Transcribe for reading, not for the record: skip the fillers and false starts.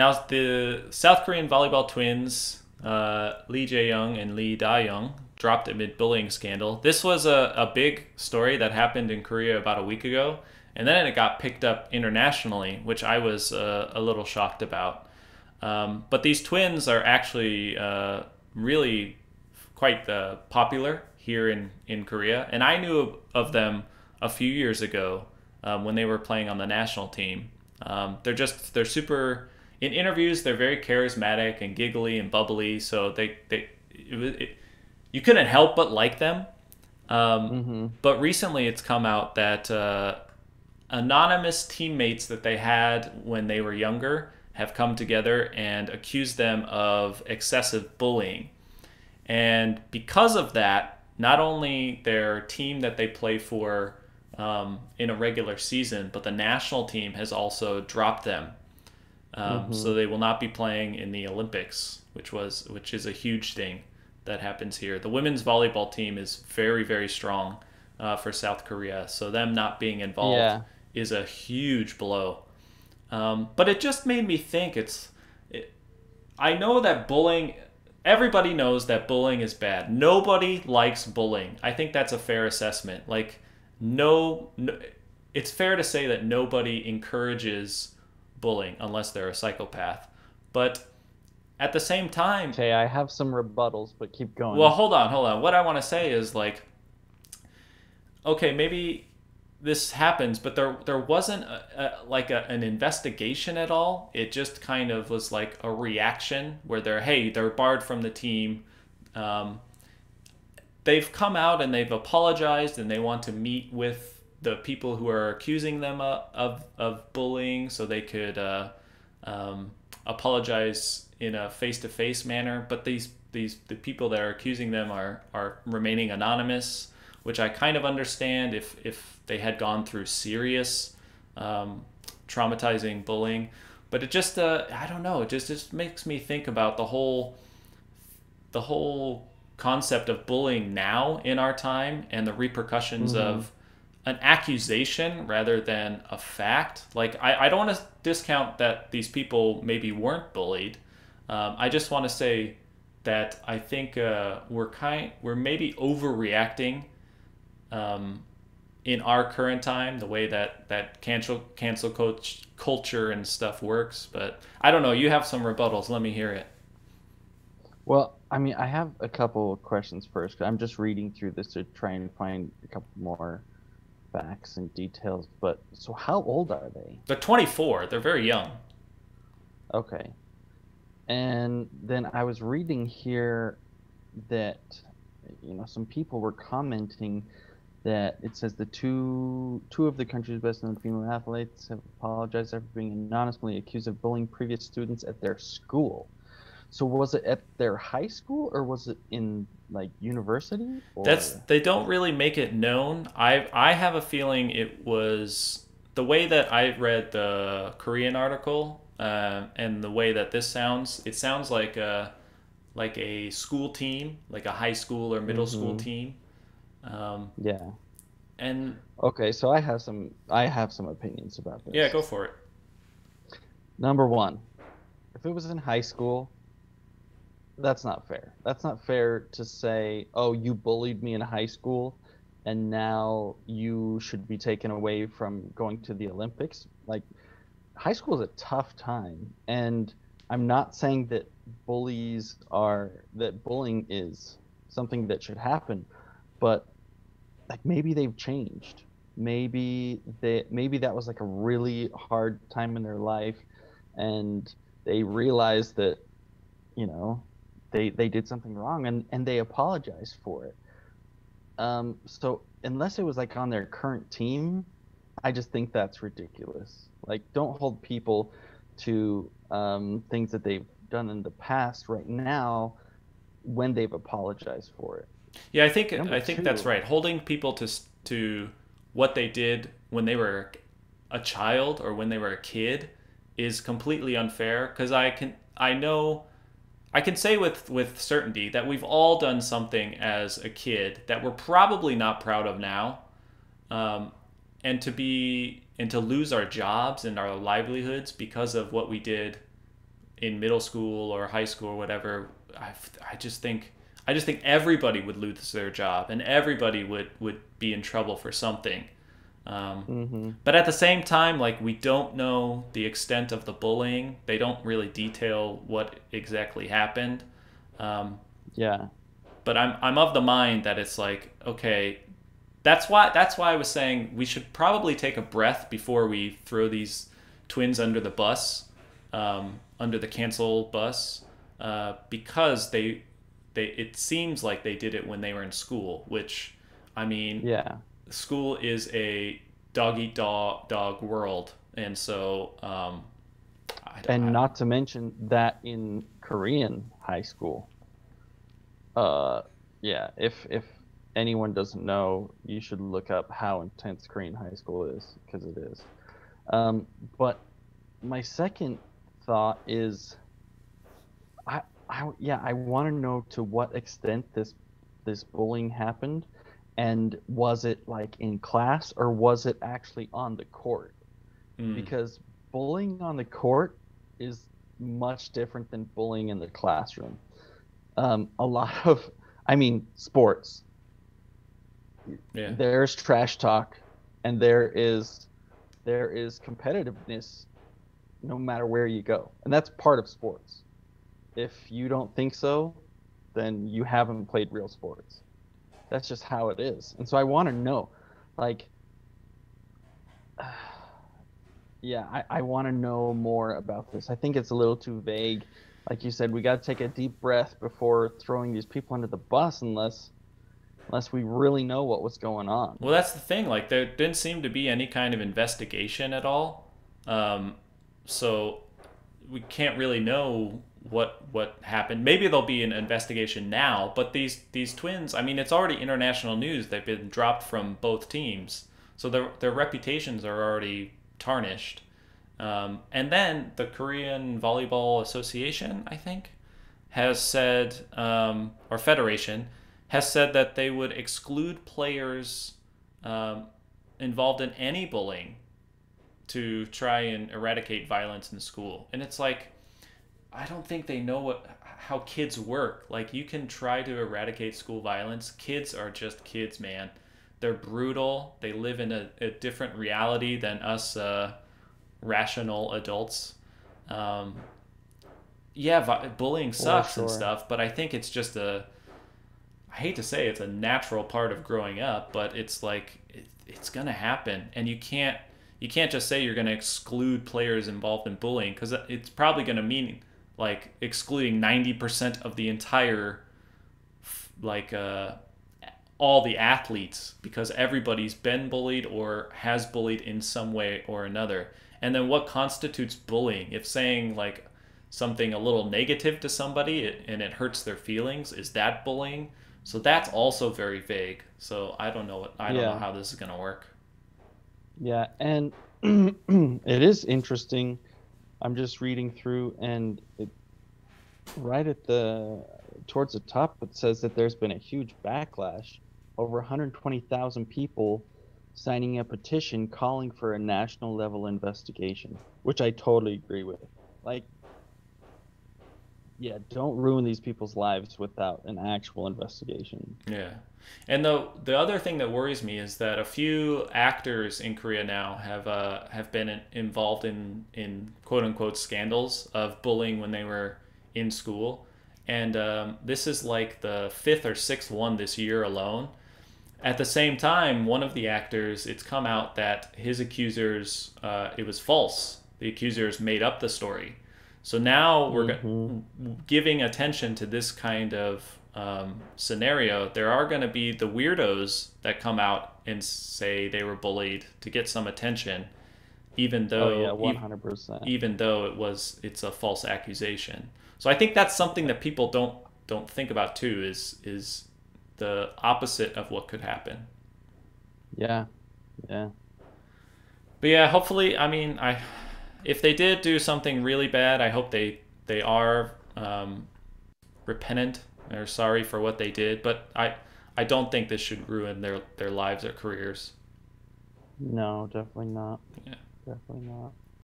Now, the South Korean volleyball twins, Lee Jae-young and Lee Da-young, dropped amid bullying scandal. This was a big story that happened in Korea about a week ago, and then it got picked up internationally, which I was a little shocked about. But these twins are actually really quite popular here in Korea, and I knew of them a few years ago when they were playing on the national team. They're super in interviews. They're very charismatic and giggly and bubbly. So you couldn't help but like them. Mm-hmm. But recently, it's come out that anonymous teammates that they had when they were younger have come together and accused them of excessive bullying. And because of that, not only their team that they play for in a regular season, but the national team has also dropped them. Mm-hmm. So they will not be playing in the Olympics, which is a huge thing that happens here. The women's volleyball team is very, very strong for South Korea, so them not being involved Yeah. is a huge blow. But it just made me think. I know that bullying. Everybody knows that bullying is bad. Nobody likes bullying. I think that's a fair assessment. Like, no, it's fair to say that nobody encourages bullying unless they're a psychopath. But at the same time, Okay, I have some rebuttals, but keep well, going. hold on. What I want to say is like, okay, maybe this happens, but there wasn't an investigation at all. It just kind of was like a reaction where they're barred from the team. Um, they've come out and they've apologized and they want to meet with the people who are accusing them of bullying so they could apologize in a face-to-face manner. But the people that are accusing them are remaining anonymous, which I kind of understand if they had gone through serious traumatizing bullying. But it just I don't know, it just makes me think about the whole concept of bullying now in our time and the repercussions Mm-hmm. of an accusation rather than a fact. Like, I don't want to discount that these people maybe weren't bullied. I just want to say that I think we're maybe overreacting in our current time, the way that cancel culture and stuff works. But I don't know. You have some rebuttals. Let me hear it. Well, I mean, I have a couple of questions first. I'm just reading through this to try and find a couple more facts and details. But so how old are they? They're 24. They're very young. Okay. And then I was reading here that, some people were commenting that it says the two of the country's best known female athletes have apologized after being anonymously accused of bullying previous students at their school. So was it at their high school or was it in like university or They don't really make it known. I have a feeling it was the way that I read the Korean article and the way that this sounds. It sounds like a school team, like a high school or middle school hmm team. Um, yeah. and Okay, so I have some opinions about yeah, this. go for it. Number one, if it was in high school, that's not fair. That's not fair to say, "Oh, you bullied me in high school and now you should be taken away from going to the Olympics." Like high school is a tough time, and I'm not saying that bullying is something that should happen, but like maybe they've changed. Maybe that was like a really hard time in their life, and they realized that you know they did something wrong, and they apologized for it. So unless it was like on their current team, I just think that's ridiculous. Like, don't hold people to things that they've done in the past right now when they've apologized for it. Yeah, I think Number I think that's two, right. Holding people to what they did when they were a child or when they were a kid is completely unfair because I can say with certainty that we've all done something as a kid that we're probably not proud of now, um, and to lose our jobs and our livelihoods because of what we did in middle school or high school or whatever, I, I just think I just think everybody would lose their job and everybody would be in trouble for something. Um, Hmm. but at the same time, like we don't know the extent of the bullying. They don't really detail what exactly happened. Um, Yeah. but I'm of the mind that it's like, okay, that's why I was saying we should probably take a breath before we throw these twins under the bus, under the cancel bus, because they it seems like they did it when they were in school, which, I mean, Yeah. school is a dog eat dog world, and so And not to mention that in Korean high school, uh, yeah, if anyone doesn't know, you should look up how intense Korean high school is because it is. Um, but my second thought is, yeah, I want to know to what extent this bullying happened, and was it like in class or was it actually on the court? mm, Because bullying on the court is much different than bullying in the classroom. A lot of, I mean, sports, yeah, there's trash talk, and there is competitiveness no matter where you go, and that's part of sports. If you don't think so, then you haven't played real sports. That's just how it is. And so I want to know, like, yeah, I want to know more about this. I think it's a little too vague. Like you said, we got to take a deep breath before throwing these people under the bus, unless we really know what was going on. well, that's the thing. Like, there didn't seem to be any kind of investigation at all. Um, so we can't really know what happened. Maybe there'll be an investigation now, but these twins, I mean, it's already international news. They've been dropped from both teams, so their reputations are already tarnished. And then the Korean Volleyball Association, I think, has said, or Federation, has said that they would exclude players um, involved in any bullying to try and eradicate violence in school. And it's like, I don't think they know how kids work. Like, you can try to eradicate school violence. Kids are just kids, man. They're brutal. They live in a different reality than us rational adults. Um, yeah, bullying For sucks and sure. stuff, but I think it's just I hate to say it's a natural part of growing up, but it's like it's gonna happen, and you can't just say you're gonna exclude players involved in bullying, because it's probably gonna mean like excluding 90% of the entire, like all the athletes, because everybody's been bullied or has bullied in some way or another. And then what constitutes bullying? If saying like something a little negative to somebody and it hurts their feelings, is that bullying? So that's also very vague. So I don't know Yeah, how this is going to work. yeah, and it is interesting. I'm just reading through, and right at the towards the top, it says that there's been a huge backlash. Over 120,000 people signing a petition calling for a national level investigation, which I totally agree with. Like, yeah, don't ruin these people's lives without an actual investigation. Yeah. And the other thing that worries me is that a few actors in Korea now have been involved in quote unquote scandals of bullying when they were in school, and this is like the fifth or sixth one this year alone. At the same time, one of the actors, it's come out that his accusers, it was false. The accusers made up the story. So now Hmm. giving attention to this kind of scenario. There are going to be the weirdos that come out and say they were bullied to get some attention, even Oh yeah, though 100%. even though it's a false accusation. So I think that's something that people don't think about too. Is the opposite of what could happen. Yeah, yeah. But yeah, hopefully, I mean, I if they did do something really bad, I hope they are repentant or sorry for what they did. But I don't think this should ruin their lives or careers. No, definitely not. Yeah. Definitely not.